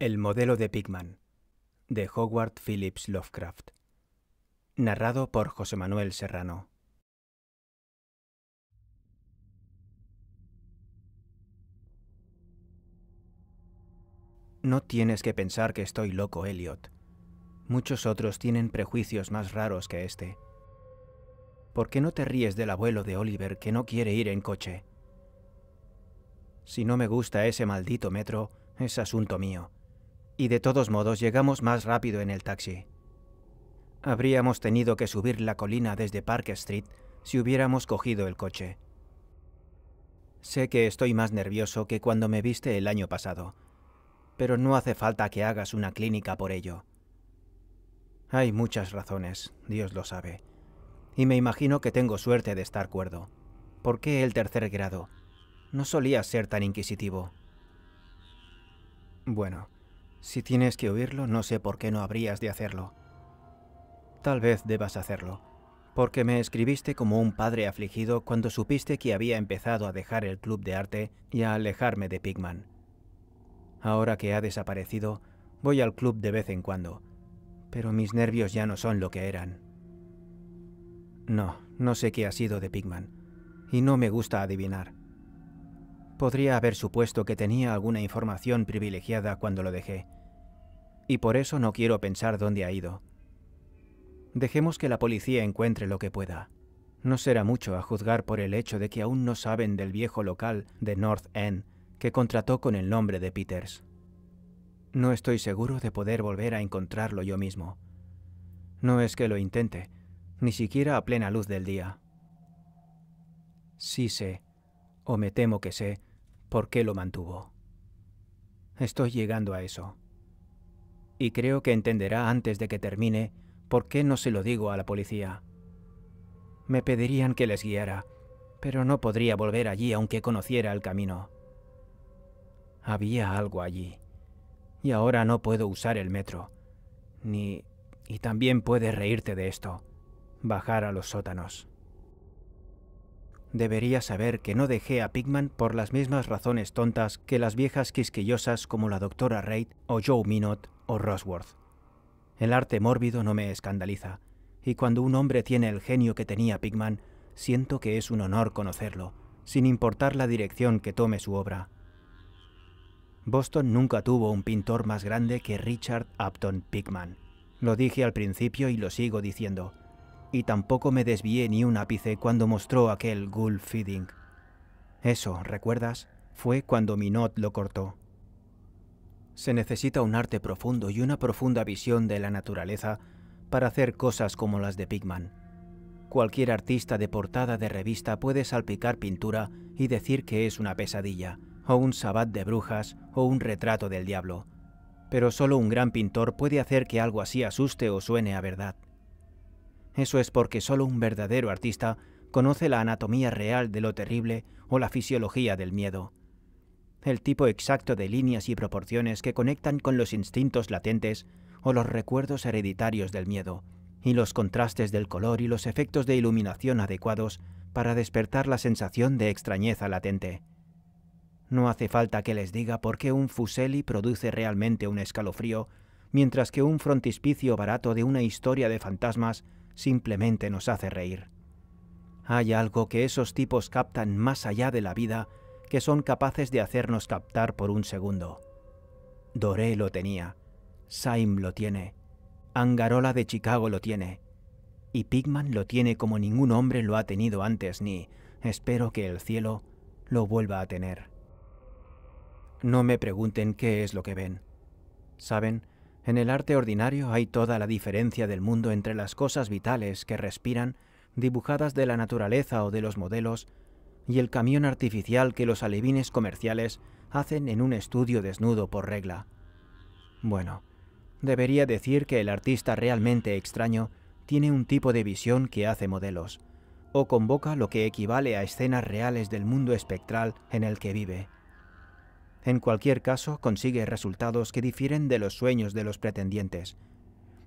El modelo de Pigman, de Howard Phillips Lovecraft. Narrado por José Manuel Serrano. No tienes que pensar que estoy loco, Elliot. Muchos otros tienen prejuicios más raros que este. ¿Por qué no te ríes del abuelo de Oliver que no quiere ir en coche? Si no me gusta ese maldito metro, es asunto mío. Y de todos modos llegamos más rápido en el taxi. Habríamos tenido que subir la colina desde Park Street si hubiéramos cogido el coche. Sé que estoy más nervioso que cuando me viste el año pasado, pero no hace falta que hagas una clínica por ello. Hay muchas razones, Dios lo sabe, y me imagino que tengo suerte de estar cuerdo. ¿Por qué el tercer grado? No solías ser tan inquisitivo. Bueno, si tienes que oírlo, no sé por qué no habrías de hacerlo. Tal vez debas hacerlo, porque me escribiste como un padre afligido cuando supiste que había empezado a dejar el club de arte y a alejarme de Pigman. Ahora que ha desaparecido, voy al club de vez en cuando, pero mis nervios ya no son lo que eran. No sé qué ha sido de Pigman, y no me gusta adivinar. Podría haber supuesto que tenía alguna información privilegiada cuando lo dejé, y por eso no quiero pensar dónde ha ido. Dejemos que la policía encuentre lo que pueda. No será mucho a juzgar por el hecho de que aún no saben del viejo local de North End que contrató con el nombre de Peters. No estoy seguro de poder volver a encontrarlo yo mismo. No es que lo intente, ni siquiera a plena luz del día. Sí sé, o me temo que sé, por qué lo mantuvo. Estoy llegando a eso. Y creo que entenderá antes de que termine por qué no se lo digo a la policía. Me pedirían que les guiara, pero no podría volver allí aunque conociera el camino. Había algo allí, y ahora no puedo usar el metro, y también puedes reírte de esto, bajar a los sótanos. Debería saber que no dejé a Pigman por las mismas razones tontas que las viejas quisquillosas como la doctora Reid o Joe Minot o Rosworth. El arte mórbido no me escandaliza, y cuando un hombre tiene el genio que tenía Pigman, siento que es un honor conocerlo, sin importar la dirección que tome su obra. Boston nunca tuvo un pintor más grande que Richard Upton Pigman. Lo dije al principio y lo sigo diciendo. Y tampoco me desvié ni un ápice cuando mostró aquel Ghoul Feeding. Eso, ¿recuerdas? Fue cuando Minot lo cortó. Se necesita un arte profundo y una profunda visión de la naturaleza para hacer cosas como las de Pigman. Cualquier artista de portada de revista puede salpicar pintura y decir que es una pesadilla, o un sabbat de brujas, o un retrato del diablo. Pero solo un gran pintor puede hacer que algo así asuste o suene a verdad. Eso es porque solo un verdadero artista conoce la anatomía real de lo terrible o la fisiología del miedo. El tipo exacto de líneas y proporciones que conectan con los instintos latentes o los recuerdos hereditarios del miedo, y los contrastes del color y los efectos de iluminación adecuados para despertar la sensación de extrañeza latente. No hace falta que les diga por qué un Fuseli produce realmente un escalofrío, mientras que un frontispicio barato de una historia de fantasmas simplemente nos hace reír. Hay algo que esos tipos captan más allá de la vida que son capaces de hacernos captar por un segundo. Doré lo tenía, Saim lo tiene, Angarola de Chicago lo tiene, y Pigman lo tiene como ningún hombre lo ha tenido antes ni, espero que el cielo, lo vuelva a tener. No me pregunten qué es lo que ven. ¿Saben? En el arte ordinario hay toda la diferencia del mundo entre las cosas vitales que respiran, dibujadas de la naturaleza o de los modelos, y el camión artificial que los alevines comerciales hacen en un estudio desnudo por regla. Bueno, debería decir que el artista realmente extraño tiene un tipo de visión que hace modelos, o convoca lo que equivale a escenas reales del mundo espectral en el que vive. En cualquier caso, consigue resultados que difieren de los sueños de los pretendientes,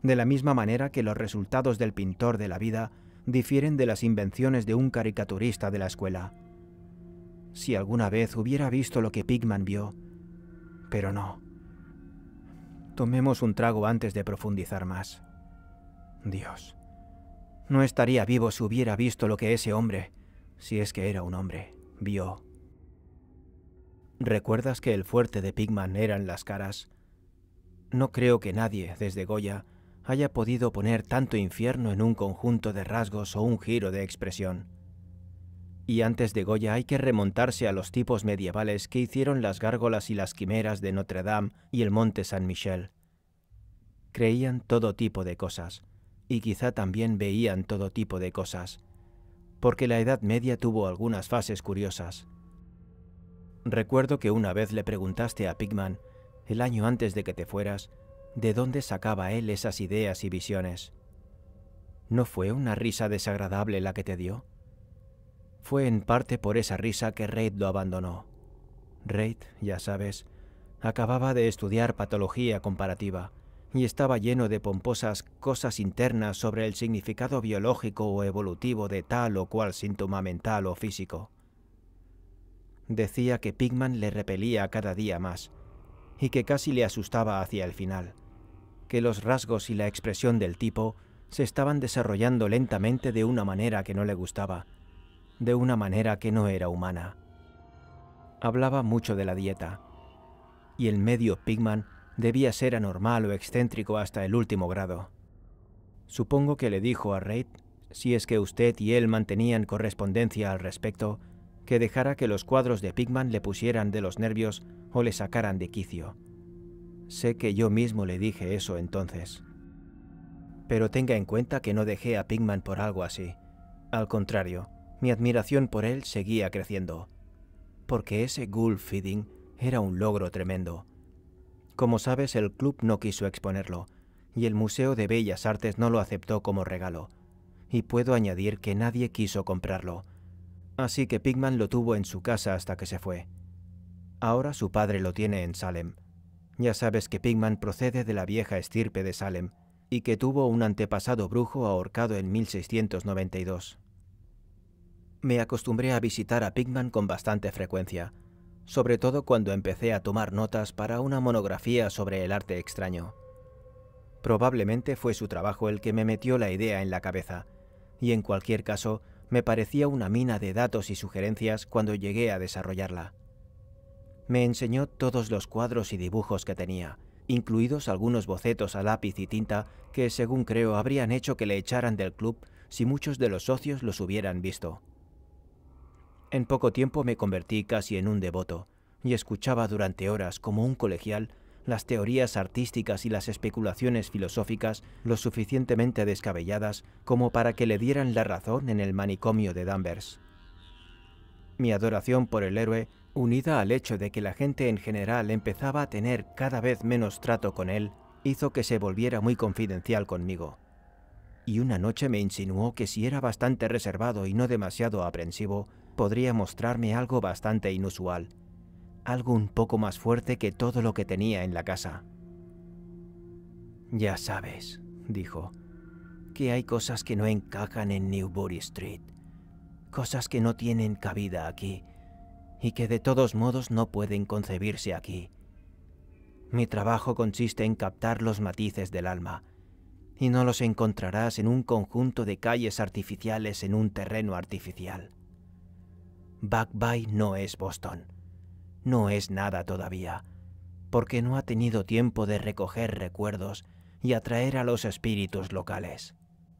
de la misma manera que los resultados del pintor de la vida difieren de las invenciones de un caricaturista de la escuela. Si alguna vez hubiera visto lo que Pigman vio, pero no. Tomemos un trago antes de profundizar más. Dios, no estaría vivo si hubiera visto lo que ese hombre, si es que era un hombre, vio. ¿Recuerdas que el fuerte de Pigman eran las caras? No creo que nadie, desde Goya, haya podido poner tanto infierno en un conjunto de rasgos o un giro de expresión. Y antes de Goya hay que remontarse a los tipos medievales que hicieron las gárgolas y las quimeras de Notre Dame y el monte Saint-Michel. Creían todo tipo de cosas, y quizá también veían todo tipo de cosas, porque la Edad Media tuvo algunas fases curiosas. Recuerdo que una vez le preguntaste a Pigman, el año antes de que te fueras, de dónde sacaba él esas ideas y visiones. ¿No fue una risa desagradable la que te dio? Fue en parte por esa risa que Reid lo abandonó. Reid, ya sabes, acababa de estudiar patología comparativa y estaba lleno de pomposas cosas internas sobre el significado biológico o evolutivo de tal o cual síntoma mental o físico. Decía que Pigman le repelía cada día más y que casi le asustaba hacia el final, que los rasgos y la expresión del tipo se estaban desarrollando lentamente de una manera que no le gustaba, de una manera que no era humana. Hablaba mucho de la dieta, y el medio Pigman debía ser anormal o excéntrico hasta el último grado. Supongo que le dijo a Reid, si es que usted y él mantenían correspondencia al respecto, que dejara que los cuadros de Pigman le pusieran de los nervios o le sacaran de quicio. Sé que yo mismo le dije eso entonces. Pero tenga en cuenta que no dejé a Pigman por algo así. Al contrario, mi admiración por él seguía creciendo, porque ese ghoul feeding era un logro tremendo. Como sabes, el club no quiso exponerlo, y el Museo de Bellas Artes no lo aceptó como regalo, y puedo añadir que nadie quiso comprarlo. Así que Pigman lo tuvo en su casa hasta que se fue. Ahora su padre lo tiene en Salem. Ya sabes que Pigman procede de la vieja estirpe de Salem, y que tuvo un antepasado brujo ahorcado en 1692. Me acostumbré a visitar a Pigman con bastante frecuencia, sobre todo cuando empecé a tomar notas para una monografía sobre el arte extraño. Probablemente fue su trabajo el que me metió la idea en la cabeza, y en cualquier caso me parecía una mina de datos y sugerencias cuando llegué a desarrollarla. Me enseñó todos los cuadros y dibujos que tenía, incluidos algunos bocetos a lápiz y tinta que, según creo, habrían hecho que le echaran del club si muchos de los socios los hubieran visto. En poco tiempo me convertí casi en un devoto, y escuchaba durante horas, como un colegial, las teorías artísticas y las especulaciones filosóficas lo suficientemente descabelladas como para que le dieran la razón en el manicomio de Danvers. Mi adoración por el héroe, unida al hecho de que la gente en general empezaba a tener cada vez menos trato con él, hizo que se volviera muy confidencial conmigo. Y una noche me insinuó que si era bastante reservado y no demasiado aprensivo, podría mostrarme algo bastante inusual, algo un poco más fuerte que todo lo que tenía en la casa. Ya sabes, dijo, que hay cosas que no encajan en Newbury Street, cosas que no tienen cabida aquí, y que de todos modos no pueden concebirse aquí. Mi trabajo consiste en captar los matices del alma, y no los encontrarás en un conjunto de calles artificiales en un terreno artificial. Back Bay no es Boston. No es nada todavía, porque no ha tenido tiempo de recoger recuerdos y atraer a los espíritus locales.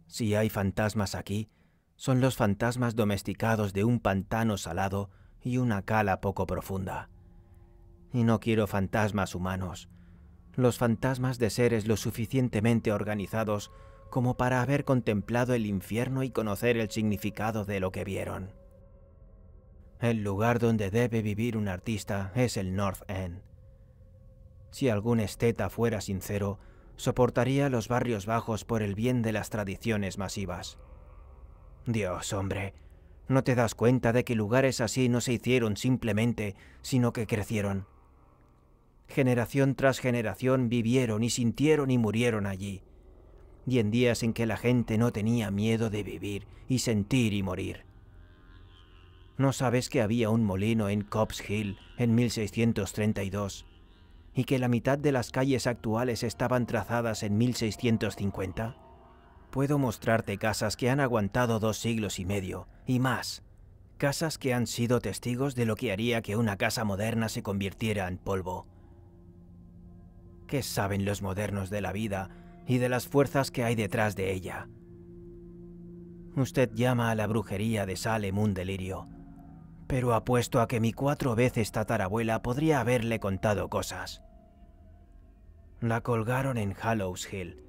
Si hay fantasmas aquí, son los fantasmas domesticados de un pantano salado y una cala poco profunda. Y no quiero fantasmas humanos, los fantasmas de seres lo suficientemente organizados como para haber contemplado el infierno y conocer el significado de lo que vieron. El lugar donde debe vivir un artista es el North End. Si algún esteta fuera sincero, soportaría los barrios bajos por el bien de las tradiciones masivas. Dios, hombre, ¿no te das cuenta de que lugares así no se hicieron simplemente, sino que crecieron? Generación tras generación vivieron y sintieron y murieron allí, y en días en que la gente no tenía miedo de vivir y sentir y morir. ¿No sabes que había un molino en Copp's Hill en 1632? y que la mitad de las calles actuales estaban trazadas en 1650? Puedo mostrarte casas que han aguantado 2 siglos y medio, y más. Casas que han sido testigos de lo que haría que una casa moderna se convirtiera en polvo. ¿Qué saben los modernos de la vida y de las fuerzas que hay detrás de ella? Usted llama a la brujería de Salem un delirio, pero apuesto a que mi 4 veces tatarabuela podría haberle contado cosas. La colgaron en Hallows Hill,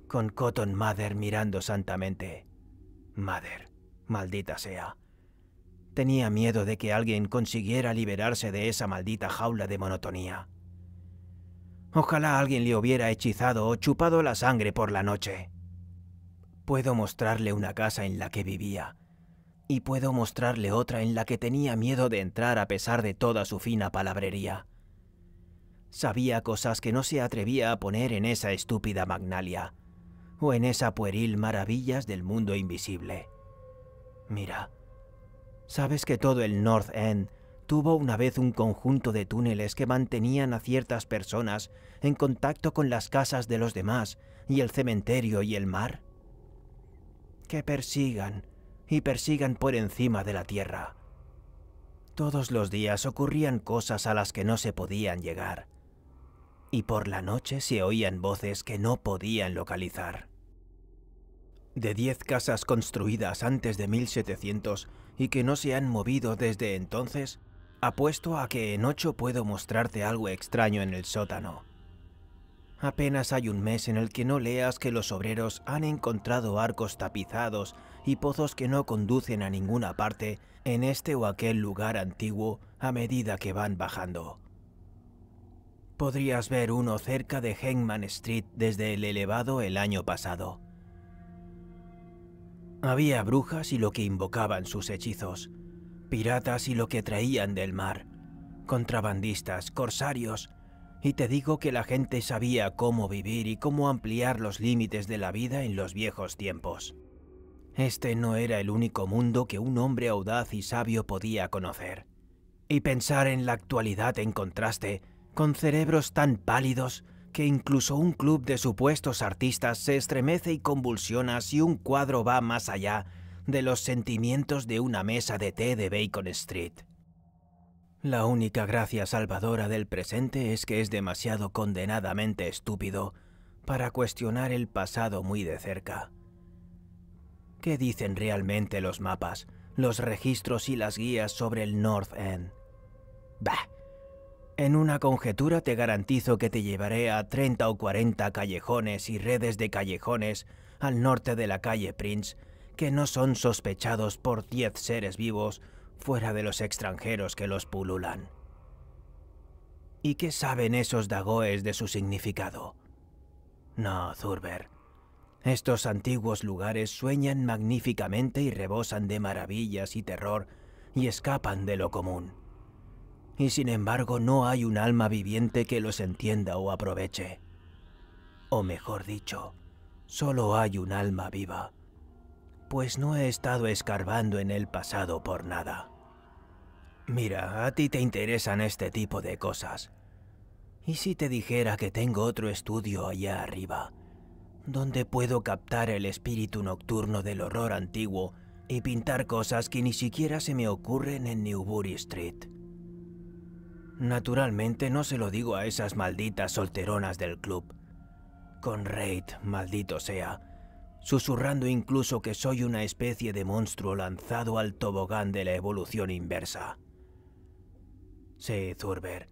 con Cotton Mather mirando santamente. Mather, maldita sea. Tenía miedo de que alguien consiguiera liberarse de esa maldita jaula de monotonía. Ojalá alguien le hubiera hechizado o chupado la sangre por la noche. Puedo mostrarle una casa en la que vivía, y puedo mostrarle otra en la que tenía miedo de entrar a pesar de toda su fina palabrería. Sabía cosas que no se atrevía a poner en esa estúpida Magnalia, o en esa pueril Maravillas del Mundo Invisible. Mira, ¿sabes que todo el North End tuvo una vez un conjunto de túneles que mantenían a ciertas personas en contacto con las casas de los demás y el cementerio y el mar? Que persigan, y persigan por encima de la tierra. Todos los días ocurrían cosas a las que no se podían llegar, y por la noche se oían voces que no podían localizar. De 10 casas construidas antes de 1700 y que no se han movido desde entonces, apuesto a que en 8 puedo mostrarte algo extraño en el sótano. Apenas hay un mes en el que no leas que los obreros han encontrado arcos tapizados y pozos que no conducen a ninguna parte en este o aquel lugar antiguo a medida que van bajando. Podrías ver uno cerca de Hangman Street desde el elevado el año pasado. Había brujas y lo que invocaban sus hechizos, piratas y lo que traían del mar, contrabandistas, corsarios, y te digo que la gente sabía cómo vivir y cómo ampliar los límites de la vida en los viejos tiempos. Este no era el único mundo que un hombre audaz y sabio podía conocer. Y pensar en la actualidad en contraste, con cerebros tan pálidos que incluso un club de supuestos artistas se estremece y convulsiona si un cuadro va más allá de los sentimientos de una mesa de té de Bacon Street. La única gracia salvadora del presente es que es demasiado condenadamente estúpido para cuestionar el pasado muy de cerca. ¿Qué dicen realmente los mapas, los registros y las guías sobre el North End? Bah. En una conjetura te garantizo que te llevaré a 30 o 40 callejones y redes de callejones al norte de la calle Prince que no son sospechados por 10 seres vivos fuera de los extranjeros que los pululan. ¿Y qué saben esos dagoes de su significado? No, Thurber. Estos antiguos lugares sueñan magníficamente y rebosan de maravillas y terror y escapan de lo común. Y sin embargo no hay un alma viviente que los entienda o aproveche. O mejor dicho, solo hay un alma viva, pues no he estado escarbando en el pasado por nada. Mira, a ti te interesan este tipo de cosas. ¿Y si te dijera que tengo otro estudio allá arriba, donde puedo captar el espíritu nocturno del horror antiguo y pintar cosas que ni siquiera se me ocurren en Newbury Street? Naturalmente no se lo digo a esas malditas solteronas del club. Con Reid, maldito sea, susurrando incluso que soy una especie de monstruo lanzado al tobogán de la evolución inversa. Sí, Thurber,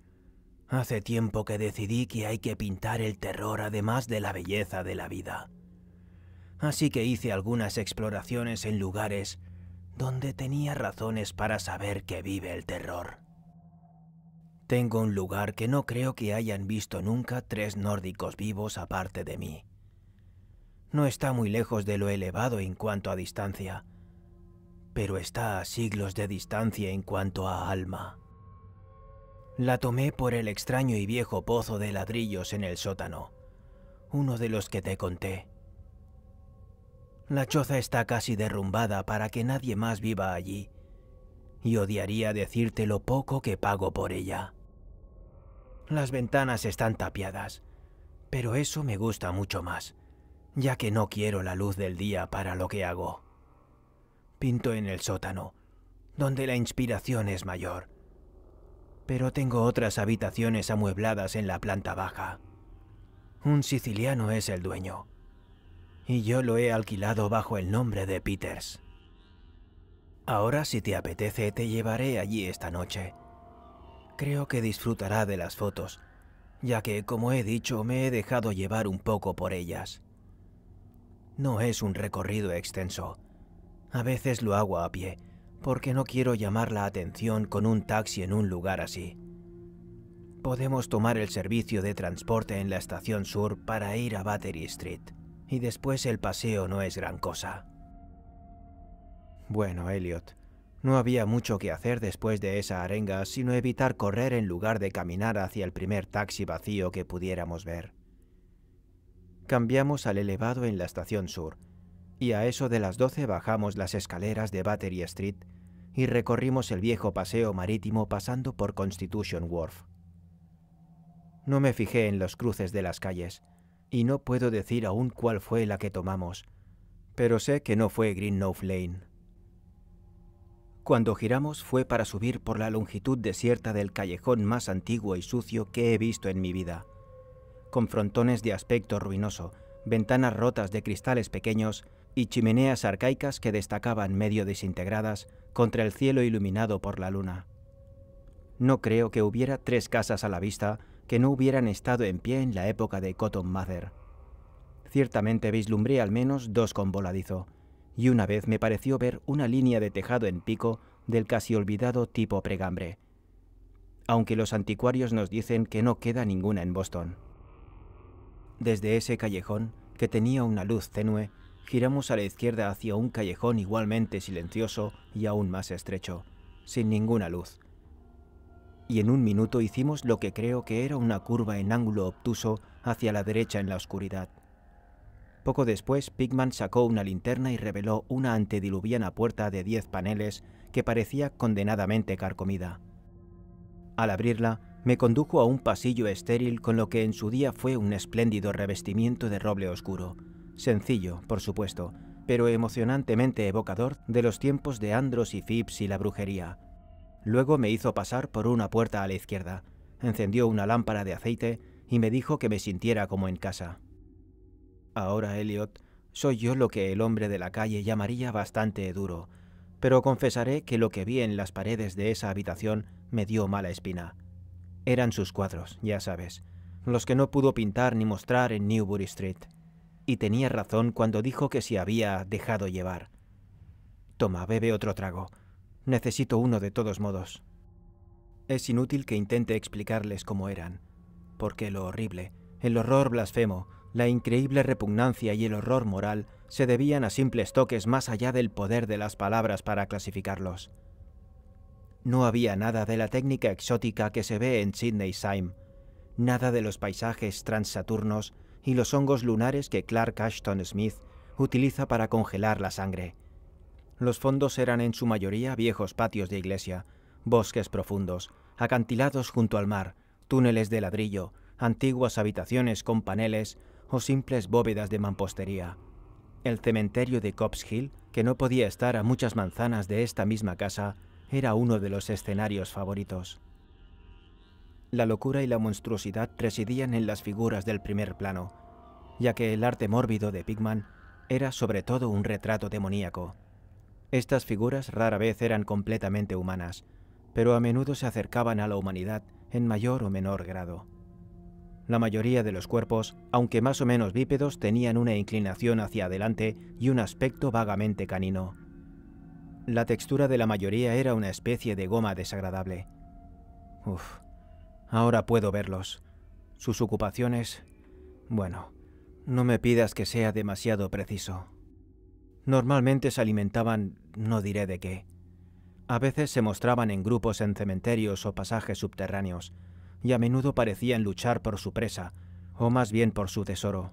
hace tiempo que decidí que hay que pintar el terror además de la belleza de la vida. Así que hice algunas exploraciones en lugares donde tenía razones para saber que vive el terror. Tengo un lugar que no creo que hayan visto nunca 3 nórdicos vivos aparte de mí. No está muy lejos de lo elevado en cuanto a distancia, pero está a siglos de distancia en cuanto a alma. La tomé por el extraño y viejo pozo de ladrillos en el sótano, uno de los que te conté. La choza está casi derrumbada para que nadie más viva allí, y odiaría decirte lo poco que pago por ella. Las ventanas están tapiadas, pero eso me gusta mucho más, ya que no quiero la luz del día para lo que hago. Pinto en el sótano, donde la inspiración es mayor, pero tengo otras habitaciones amuebladas en la planta baja. Un siciliano es el dueño, y yo lo he alquilado bajo el nombre de Peters. Ahora, si te apetece, te llevaré allí esta noche. Creo que disfrutará de las fotos, ya que, como he dicho, me he dejado llevar un poco por ellas. No es un recorrido extenso. A veces lo hago a pie, porque no quiero llamar la atención con un taxi en un lugar así. Podemos tomar el servicio de transporte en la estación sur para ir a Battery Street, y después el paseo no es gran cosa. Bueno, Elliot, no había mucho que hacer después de esa arenga sino evitar correr en lugar de caminar hacia el primer taxi vacío que pudiéramos ver. Cambiamos al elevado en la estación sur, y a eso de las 12 bajamos las escaleras de Battery Street y recorrimos el viejo paseo marítimo pasando por Constitution Wharf. No me fijé en los cruces de las calles, y no puedo decir aún cuál fue la que tomamos, pero sé que no fue Greenough Lane. Cuando giramos fue para subir por la longitud desierta del callejón más antiguo y sucio que he visto en mi vida, con frontones de aspecto ruinoso, ventanas rotas de cristales pequeños y chimeneas arcaicas que destacaban medio desintegradas contra el cielo iluminado por la luna. No creo que hubiera 3 casas a la vista que no hubieran estado en pie en la época de Cotton Mather. Ciertamente vislumbré al menos 2 con voladizo, y una vez me pareció ver una línea de tejado en pico del casi olvidado tipo pregambre, aunque los anticuarios nos dicen que no queda ninguna en Boston. Desde ese callejón, que tenía una luz tenue, giramos a la izquierda hacia un callejón igualmente silencioso y aún más estrecho, sin ninguna luz. Y en un minuto hicimos lo que creo que era una curva en ángulo obtuso hacia la derecha en la oscuridad. Poco después, Pigman sacó una linterna y reveló una antediluviana puerta de 10 paneles que parecía condenadamente carcomida. Al abrirla, me condujo a un pasillo estéril con lo que en su día fue un espléndido revestimiento de roble oscuro, sencillo, por supuesto, pero emocionantemente evocador de los tiempos de Andros y Phipps y la brujería. Luego me hizo pasar por una puerta a la izquierda, encendió una lámpara de aceite y me dijo que me sintiera como en casa. Ahora, Elliot, soy yo lo que el hombre de la calle llamaría bastante duro, pero confesaré que lo que vi en las paredes de esa habitación me dio mala espina. Eran sus cuadros, ya sabes, los que no pudo pintar ni mostrar en Newbury Street. Y tenía razón cuando dijo que se había dejado llevar. Toma, bebe otro trago. Necesito uno de todos modos. Es inútil que intente explicarles cómo eran, porque lo horrible, el horror blasfemo, la increíble repugnancia y el horror moral se debían a simples toques más allá del poder de las palabras para clasificarlos. No había nada de la técnica exótica que se ve en Sydney Syme, nada de los paisajes transsaturnos y los hongos lunares que Clark Ashton Smith utiliza para congelar la sangre. Los fondos eran en su mayoría viejos patios de iglesia, bosques profundos, acantilados junto al mar, túneles de ladrillo, antiguas habitaciones con paneles o simples bóvedas de mampostería. El cementerio de Copp's Hill, que no podía estar a muchas manzanas de esta misma casa, era uno de los escenarios favoritos. La locura y la monstruosidad residían en las figuras del primer plano, ya que el arte mórbido de Pigman era sobre todo un retrato demoníaco. Estas figuras rara vez eran completamente humanas, pero a menudo se acercaban a la humanidad en mayor o menor grado. La mayoría de los cuerpos, aunque más o menos bípedos, tenían una inclinación hacia adelante y un aspecto vagamente canino. La textura de la mayoría era una especie de goma desagradable. Ahora puedo verlos. Sus ocupaciones... Bueno, no me pidas que sea demasiado preciso. Normalmente se alimentaban, no diré de qué. A veces se mostraban en grupos en cementerios o pasajes subterráneos, y a menudo parecían luchar por su presa, o más bien por su tesoro.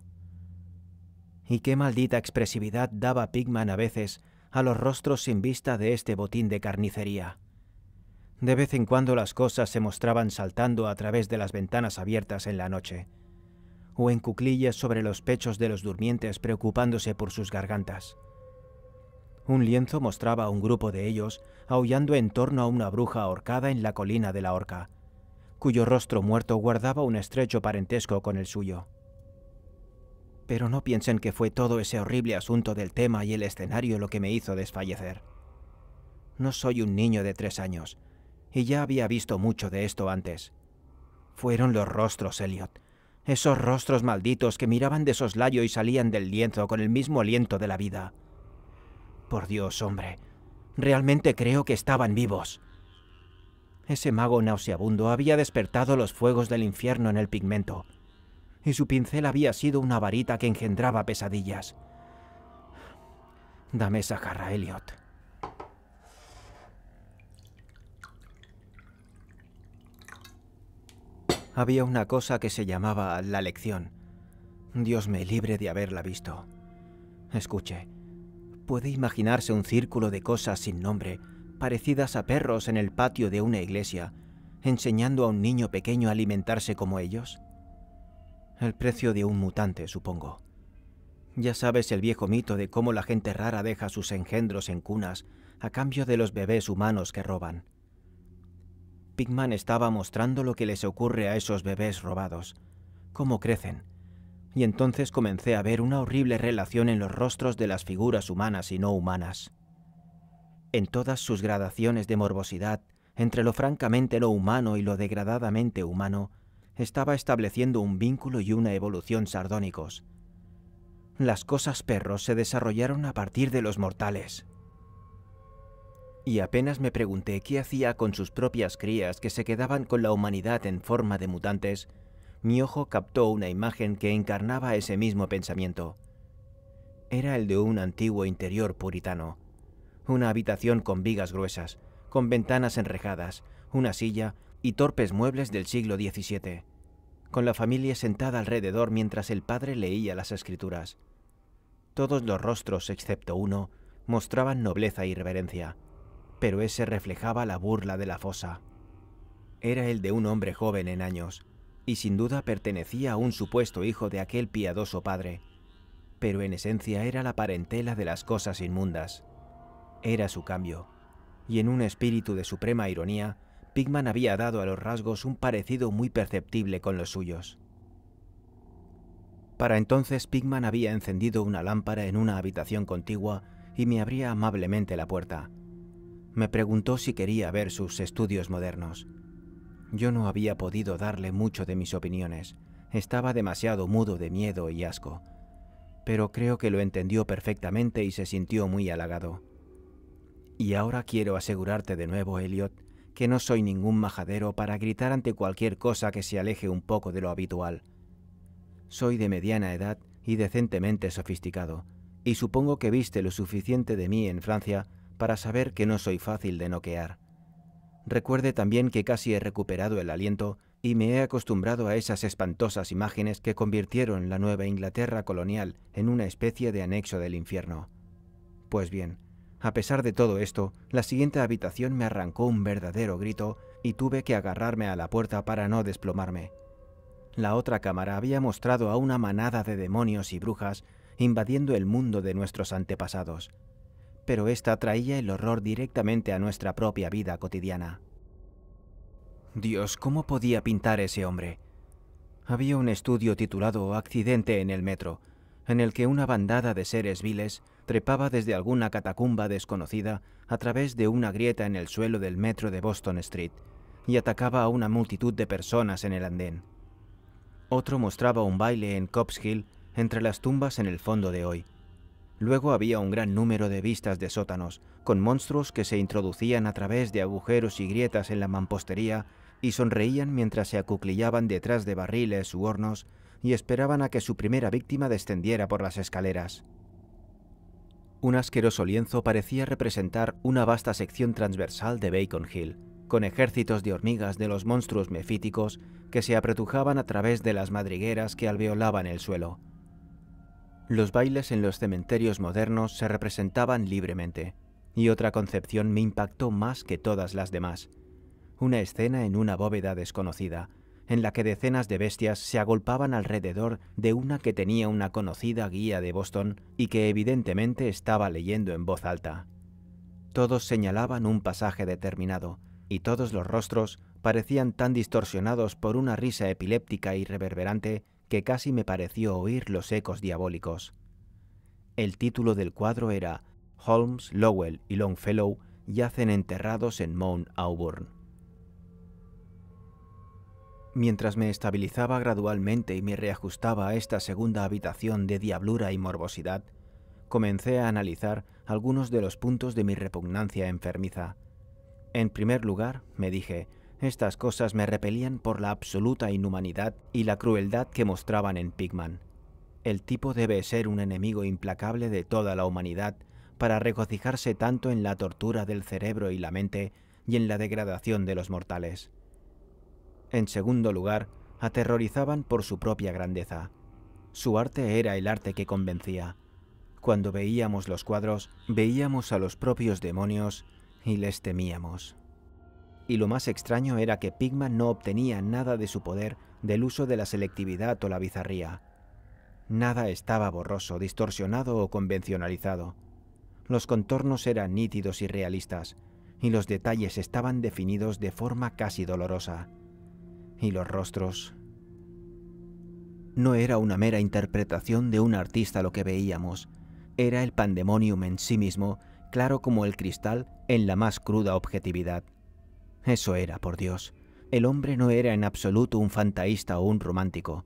Y qué maldita expresividad daba Pigman a veces a los rostros sin vista de este botín de carnicería. De vez en cuando las cosas se mostraban saltando a través de las ventanas abiertas en la noche, o en cuclillas sobre los pechos de los durmientes preocupándose por sus gargantas. Un lienzo mostraba a un grupo de ellos aullando en torno a una bruja ahorcada en la colina de la Horca, cuyo rostro muerto guardaba un estrecho parentesco con el suyo. Pero no piensen que fue todo ese horrible asunto del tema y el escenario lo que me hizo desfallecer. No soy un niño de 3 años, y ya había visto mucho de esto antes. Fueron los rostros, Elliot. Esos rostros malditos que miraban de soslayo y salían del lienzo con el mismo aliento de la vida. Por Dios, hombre, realmente creo que estaban vivos. Ese mago nauseabundo había despertado los fuegos del infierno en el pigmento, y su pincel había sido una varita que engendraba pesadillas. Dame esa jarra, Elliot. Había una cosa que se llamaba la lección. Dios me libre de haberla visto. Escuche, ¿puede imaginarse un círculo de cosas sin nombre, parecidas a perros en el patio de una iglesia, enseñando a un niño pequeño a alimentarse como ellos? El precio de un mutante, supongo. Ya sabes el viejo mito de cómo la gente rara deja sus engendros en cunas a cambio de los bebés humanos que roban. Pigman estaba mostrando lo que les ocurre a esos bebés robados, cómo crecen, y entonces comencé a ver una horrible relación en los rostros de las figuras humanas y no humanas. En todas sus gradaciones de morbosidad, entre lo francamente no humano y lo degradadamente humano, estaba estableciendo un vínculo y una evolución sardónicos. Las cosas perros se desarrollaron a partir de los mortales. Y apenas me pregunté qué hacía con sus propias crías que se quedaban con la humanidad en forma de mutantes, mi ojo captó una imagen que encarnaba ese mismo pensamiento. Era el de un antiguo interior puritano. Una habitación con vigas gruesas, con ventanas enrejadas, una silla y torpes muebles del siglo XVII, con la familia sentada alrededor mientras el padre leía las escrituras. Todos los rostros, excepto uno, mostraban nobleza y reverencia, pero ese reflejaba la burla de la fosa. Era el de un hombre joven en años, y sin duda pertenecía a un supuesto hijo de aquel piadoso padre, pero en esencia era la parentela de las cosas inmundas. Era su cambio, y en un espíritu de suprema ironía, Pigman había dado a los rasgos un parecido muy perceptible con los suyos. Para entonces Pigman había encendido una lámpara en una habitación contigua y me abría amablemente la puerta. Me preguntó si quería ver sus estudios modernos. Yo no había podido darle mucho de mis opiniones. Estaba demasiado mudo de miedo y asco. Pero creo que lo entendió perfectamente y se sintió muy halagado. Y ahora quiero asegurarte de nuevo, Elliot, que no soy ningún majadero para gritar ante cualquier cosa que se aleje un poco de lo habitual. Soy de mediana edad y decentemente sofisticado, y supongo que viste lo suficiente de mí en Francia para saber que no soy fácil de noquear. Recuerde también que casi he recuperado el aliento y me he acostumbrado a esas espantosas imágenes que convirtieron la Nueva Inglaterra colonial en una especie de anexo del infierno. Pues bien, a pesar de todo esto, la siguiente habitación me arrancó un verdadero grito y tuve que agarrarme a la puerta para no desplomarme. La otra cámara había mostrado a una manada de demonios y brujas invadiendo el mundo de nuestros antepasados, pero esta traía el horror directamente a nuestra propia vida cotidiana. Dios, ¿cómo podía pintar ese hombre? Había un estudio titulado Accidente en el metro, en el que una bandada de seres viles trepaba desde alguna catacumba desconocida a través de una grieta en el suelo del metro de Boston Street y atacaba a una multitud de personas en el andén. Otro mostraba un baile en Copp's Hill entre las tumbas en el fondo de hoy. Luego había un gran número de vistas de sótanos, con monstruos que se introducían a través de agujeros y grietas en la mampostería y sonreían mientras se acuclillaban detrás de barriles u hornos y esperaban a que su primera víctima descendiera por las escaleras. Un asqueroso lienzo parecía representar una vasta sección transversal de Beacon Hill, con ejércitos de hormigas de los monstruos mefíticos que se apretujaban a través de las madrigueras que alveolaban el suelo. Los bailes en los cementerios modernos se representaban libremente, y otra concepción me impactó más que todas las demás. una escena en una bóveda desconocida, en la que decenas de bestias se agolpaban alrededor de una que tenía una conocida guía de Boston y que evidentemente estaba leyendo en voz alta. Todos señalaban un pasaje determinado, y todos los rostros parecían tan distorsionados por una risa epiléptica y reverberante que casi me pareció oír los ecos diabólicos. El título del cuadro era Holmes, Lowell y Longfellow yacen enterrados en Mount Auburn. Mientras me estabilizaba gradualmente y me reajustaba a esta segunda habitación de diablura y morbosidad, comencé a analizar algunos de los puntos de mi repugnancia enfermiza. En primer lugar, me dije, estas cosas me repelían por la absoluta inhumanidad y la crueldad que mostraban en Pickman. El tipo debe ser un enemigo implacable de toda la humanidad para regocijarse tanto en la tortura del cerebro y la mente y en la degradación de los mortales. En segundo lugar, aterrorizaban por su propia grandeza. Su arte era el arte que convencía. Cuando veíamos los cuadros, veíamos a los propios demonios y les temíamos. Y lo más extraño era que Pickman no obtenía nada de su poder del uso de la selectividad o la bizarría. Nada estaba borroso, distorsionado o convencionalizado. Los contornos eran nítidos y realistas, y los detalles estaban definidos de forma casi dolorosa. Y los rostros... No era una mera interpretación de un artista lo que veíamos, era el pandemonium en sí mismo, claro como el cristal en la más cruda objetividad. Eso era, por Dios. El hombre no era en absoluto un fantaísta o un romántico.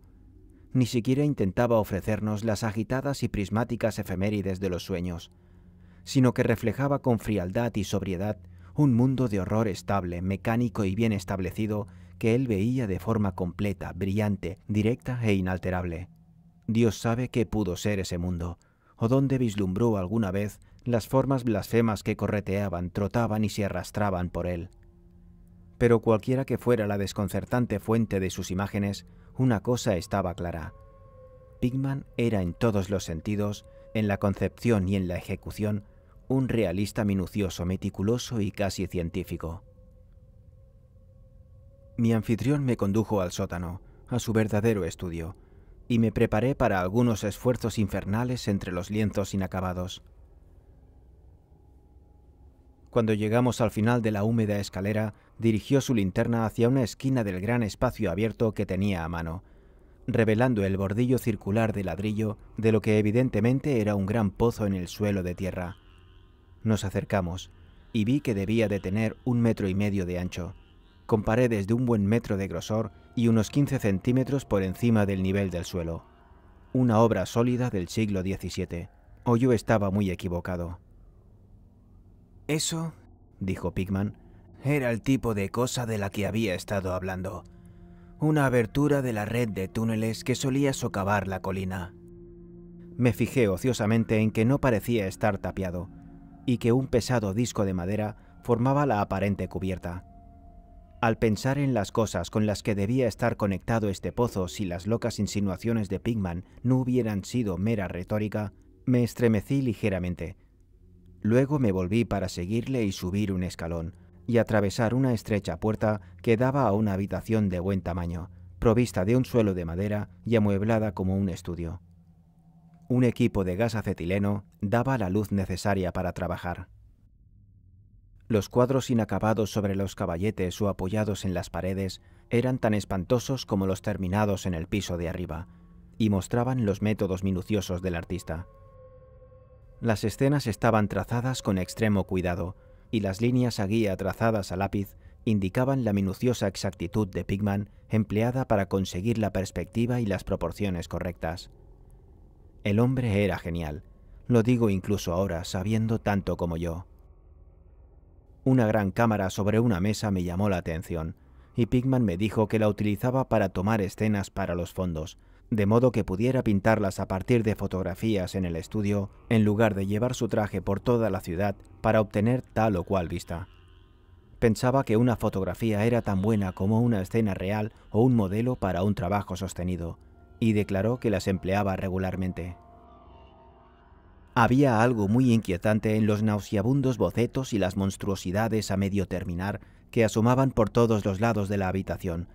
Ni siquiera intentaba ofrecernos las agitadas y prismáticas efemérides de los sueños, sino que reflejaba con frialdad y sobriedad un mundo de horror estable, mecánico y bien establecido que él veía de forma completa, brillante, directa e inalterable. Dios sabe qué pudo ser ese mundo, o dónde vislumbró alguna vez las formas blasfemas que correteaban, trotaban y se arrastraban por él. Pero cualquiera que fuera la desconcertante fuente de sus imágenes, una cosa estaba clara. Pickman era en todos los sentidos, en la concepción y en la ejecución, un realista minucioso, meticuloso y casi científico. Mi anfitrión me condujo al sótano, a su verdadero estudio, y me preparé para algunos esfuerzos infernales entre los lienzos inacabados. Cuando llegamos al final de la húmeda escalera, dirigió su linterna hacia una esquina del gran espacio abierto que tenía a mano, revelando el bordillo circular de ladrillo de lo que evidentemente era un gran pozo en el suelo de tierra. Nos acercamos, y vi que debía de tener 1,5 metros de ancho, con paredes de un buen metro de grosor y unos 15 centímetros por encima del nivel del suelo. Una obra sólida del siglo XVII, o yo estaba muy equivocado. «Eso», dijo Pickman, «era el tipo de cosa de la que había estado hablando. Una abertura de la red de túneles que solía socavar la colina». Me fijé ociosamente en que no parecía estar tapiado, y que un pesado disco de madera formaba la aparente cubierta. Al pensar en las cosas con las que debía estar conectado este pozo si las locas insinuaciones de Pickman no hubieran sido mera retórica, me estremecí ligeramente. Luego me volví para seguirle y subir un escalón, y atravesar una estrecha puerta que daba a una habitación de buen tamaño, provista de un suelo de madera y amueblada como un estudio. Un equipo de gas acetileno daba la luz necesaria para trabajar. Los cuadros inacabados sobre los caballetes o apoyados en las paredes eran tan espantosos como los terminados en el piso de arriba, y mostraban los métodos minuciosos del artista. Las escenas estaban trazadas con extremo cuidado, y las líneas a guía trazadas a lápiz indicaban la minuciosa exactitud de Pickman empleada para conseguir la perspectiva y las proporciones correctas. El hombre era genial, lo digo incluso ahora, sabiendo tanto como yo. Una gran cámara sobre una mesa me llamó la atención, y Pickman me dijo que la utilizaba para tomar escenas para los fondos, de modo que pudiera pintarlas a partir de fotografías en el estudio, en lugar de llevar su traje por toda la ciudad para obtener tal o cual vista. Pensaba que una fotografía era tan buena como una escena real o un modelo para un trabajo sostenido, y declaró que las empleaba regularmente. Había algo muy inquietante en los nauseabundos bocetos y las monstruosidades a medio terminar que asomaban por todos los lados de la habitación,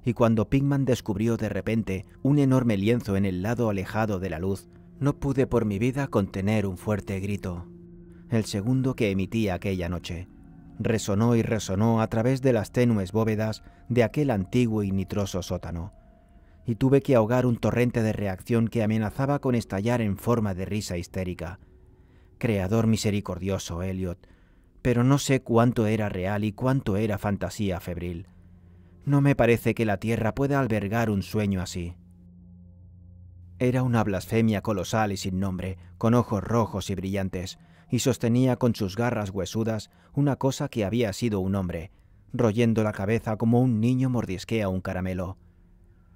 y cuando Pickman descubrió de repente un enorme lienzo en el lado alejado de la luz, no pude por mi vida contener un fuerte grito. El segundo que emití aquella noche. Resonó y resonó a través de las tenues bóvedas de aquel antiguo y nitroso sótano, y tuve que ahogar un torrente de reacción que amenazaba con estallar en forma de risa histérica. Creador misericordioso, Elliot, pero no sé cuánto era real y cuánto era fantasía febril. No me parece que la Tierra pueda albergar un sueño así. Era una blasfemia colosal y sin nombre, con ojos rojos y brillantes, y sostenía con sus garras huesudas una cosa que había sido un hombre, royendo la cabeza como un niño mordisquea un caramelo.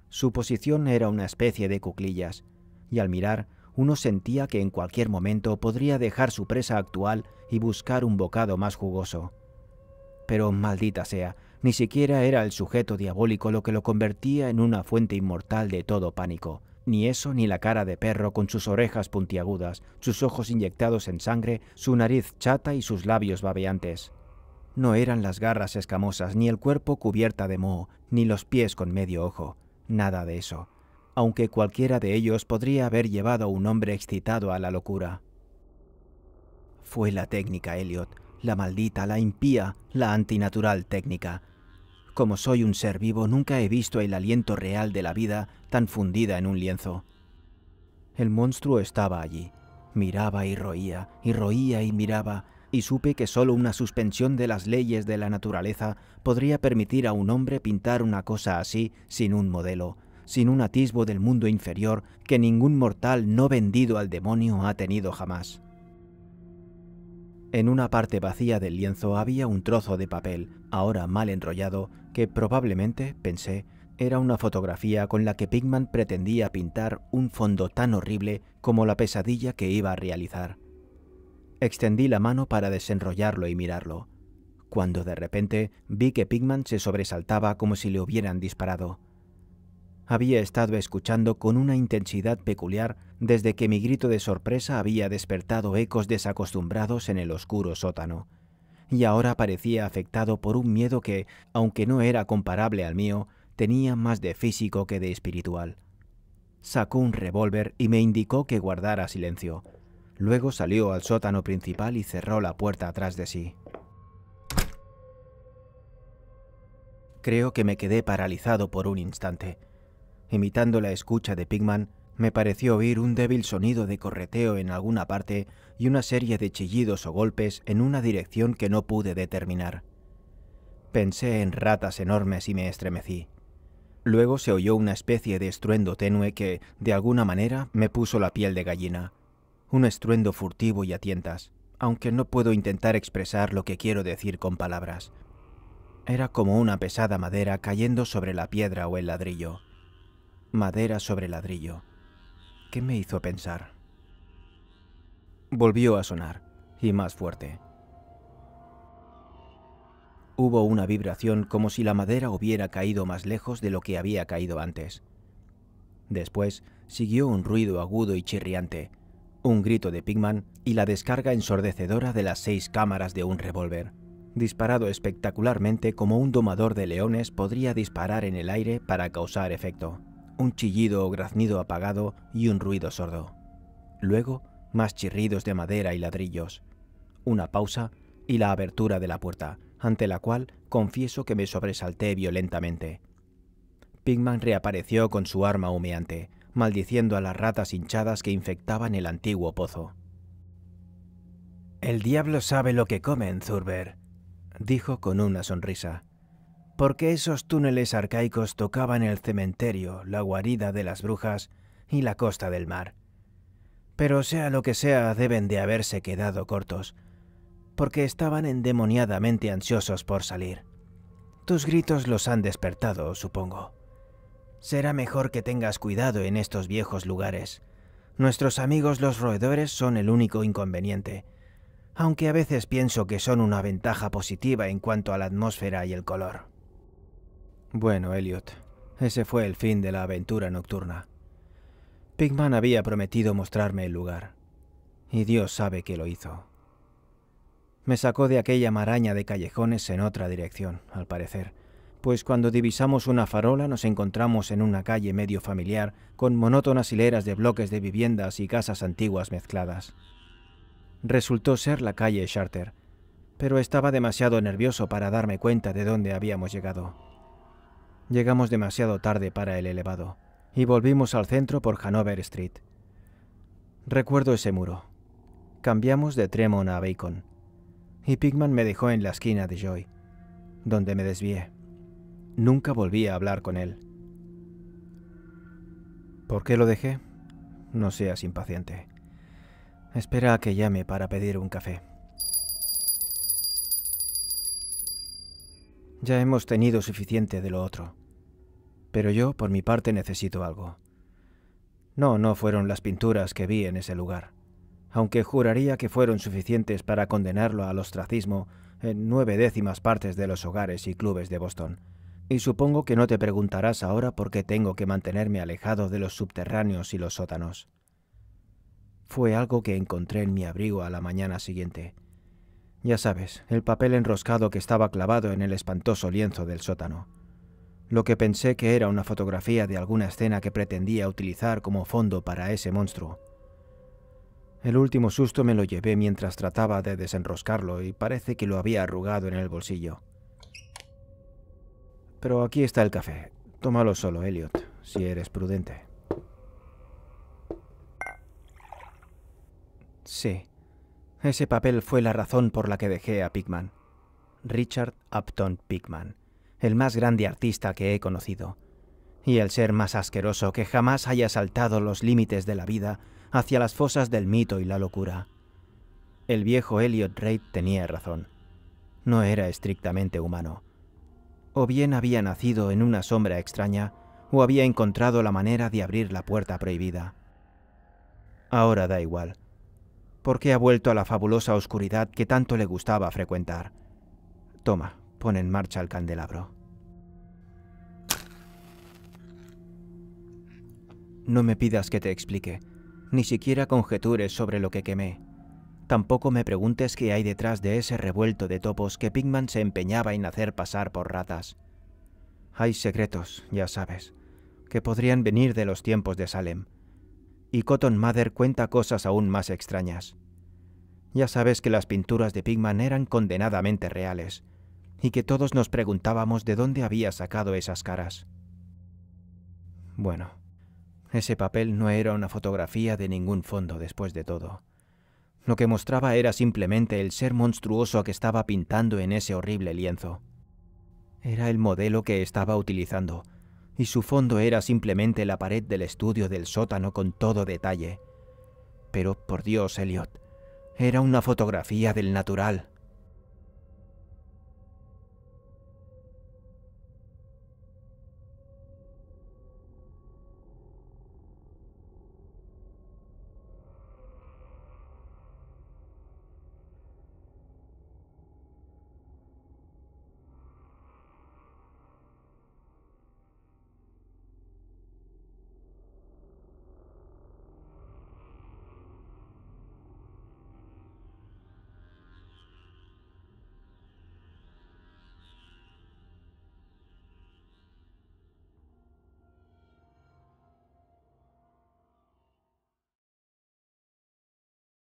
Su posición era una especie de cuclillas, y al mirar uno sentía que en cualquier momento podría dejar su presa actual y buscar un bocado más jugoso. Pero maldita sea, ni siquiera era el sujeto diabólico lo que lo convertía en una fuente inmortal de todo pánico. Ni eso ni la cara de perro con sus orejas puntiagudas, sus ojos inyectados en sangre, su nariz chata y sus labios babeantes. No eran las garras escamosas, ni el cuerpo cubierta de moho, ni los pies con medio ojo. Nada de eso. Aunque cualquiera de ellos podría haber llevado a un hombre excitado a la locura. Fue la técnica, Elliot, la maldita, la impía, la antinatural técnica. Como soy un ser vivo, nunca he visto el aliento real de la vida tan fundida en un lienzo. El monstruo estaba allí. Miraba y roía y miraba, y supe que solo una suspensión de las leyes de la naturaleza podría permitir a un hombre pintar una cosa así sin un modelo, sin un atisbo del mundo inferior que ningún mortal no vendido al demonio ha tenido jamás. En una parte vacía del lienzo había un trozo de papel, ahora mal enrollado, que probablemente, pensé, era una fotografía con la que Pickman pretendía pintar un fondo tan horrible como la pesadilla que iba a realizar. Extendí la mano para desenrollarlo y mirarlo, cuando de repente vi que Pickman se sobresaltaba como si le hubieran disparado. Había estado escuchando con una intensidad peculiar desde que mi grito de sorpresa había despertado ecos desacostumbrados en el oscuro sótano, y ahora parecía afectado por un miedo que, aunque no era comparable al mío, tenía más de físico que de espiritual. Sacó un revólver y me indicó que guardara silencio. Luego salió al sótano principal y cerró la puerta atrás de sí. Creo que me quedé paralizado por un instante. Imitando la escucha de Pickman, me pareció oír un débil sonido de correteo en alguna parte y una serie de chillidos o golpes en una dirección que no pude determinar. Pensé en ratas enormes y me estremecí. Luego se oyó una especie de estruendo tenue que, de alguna manera, me puso la piel de gallina. Un estruendo furtivo y a tientas, aunque no puedo intentar expresar lo que quiero decir con palabras. Era como una pesada madera cayendo sobre la piedra o el ladrillo. Madera sobre ladrillo. ¿Qué me hizo pensar? Volvió a sonar, y más fuerte. Hubo una vibración como si la madera hubiera caído más lejos de lo que había caído antes. Después siguió un ruido agudo y chirriante, un grito de Pickman y la descarga ensordecedora de las 6 cámaras de un revólver, disparado espectacularmente como un domador de leones podría disparar en el aire para causar efecto. Un chillido o graznido apagado y un ruido sordo. Luego, más chirridos de madera y ladrillos. Una pausa y la abertura de la puerta, ante la cual confieso que me sobresalté violentamente. Pickman reapareció con su arma humeante, maldiciendo a las ratas hinchadas que infectaban el antiguo pozo. «El diablo sabe lo que comen, Thurber», dijo con una sonrisa. «Porque esos túneles arcaicos tocaban el cementerio, la guarida de las brujas y la costa del mar. Pero sea lo que sea, deben de haberse quedado cortos, porque estaban endemoniadamente ansiosos por salir. Tus gritos los han despertado, supongo. Será mejor que tengas cuidado en estos viejos lugares. Nuestros amigos los roedores son el único inconveniente, aunque a veces pienso que son una ventaja positiva en cuanto a la atmósfera y el color». Bueno, Elliot, ese fue el fin de la aventura nocturna. Pickman había prometido mostrarme el lugar, y Dios sabe que lo hizo. Me sacó de aquella maraña de callejones en otra dirección, al parecer, pues cuando divisamos una farola nos encontramos en una calle medio familiar con monótonas hileras de bloques de viviendas y casas antiguas mezcladas. Resultó ser la calle Charter, pero estaba demasiado nervioso para darme cuenta de dónde habíamos llegado. Llegamos demasiado tarde para el elevado y volvimos al centro por Hanover Street. Recuerdo ese muro. Cambiamos de Tremont a Bacon y Pickman me dejó en la esquina de Joy, donde me desvié. Nunca volví a hablar con él. ¿Por qué lo dejé? No seas impaciente. Espera a que llame para pedir un café. Ya hemos tenido suficiente de lo otro. Pero yo, por mi parte, necesito algo. No fueron las pinturas que vi en ese lugar, aunque juraría que fueron suficientes para condenarlo al ostracismo en 9/10 partes de los hogares y clubes de Boston. Y supongo que no te preguntarás ahora por qué tengo que mantenerme alejado de los subterráneos y los sótanos. Fue algo que encontré en mi abrigo a la mañana siguiente. Ya sabes, el papel enroscado que estaba clavado en el espantoso lienzo del sótano. Lo que pensé que era una fotografía de alguna escena que pretendía utilizar como fondo para ese monstruo. El último susto me lo llevé mientras trataba de desenroscarlo y parece que lo había arrugado en el bolsillo. Pero aquí está el café. Tómalo solo, Elliot, si eres prudente. Sí, ese papel fue la razón por la que dejé a Pickman. Richard Upton Pickman, el más grande artista que he conocido, y el ser más asqueroso que jamás haya saltado los límites de la vida hacia las fosas del mito y la locura. El viejo Elliot Reid tenía razón. No era estrictamente humano. O bien había nacido en una sombra extraña, o había encontrado la manera de abrir la puerta prohibida. Ahora da igual, porque ha vuelto a la fabulosa oscuridad que tanto le gustaba frecuentar. Toma, pon en marcha el candelabro. No me pidas que te explique, ni siquiera conjetures sobre lo que quemé. Tampoco me preguntes qué hay detrás de ese revuelto de topos que Pickman se empeñaba en hacer pasar por ratas. Hay secretos, ya sabes, que podrían venir de los tiempos de Salem. Y Cotton Mather cuenta cosas aún más extrañas. Ya sabes que las pinturas de Pickman eran condenadamente reales, y que todos nos preguntábamos de dónde había sacado esas caras. Bueno, ese papel no era una fotografía de ningún fondo después de todo. Lo que mostraba era simplemente el ser monstruoso que estaba pintando en ese horrible lienzo. Era el modelo que estaba utilizando, y su fondo era simplemente la pared del estudio del sótano con todo detalle. Pero, por Dios, Elliot, era una fotografía del natural.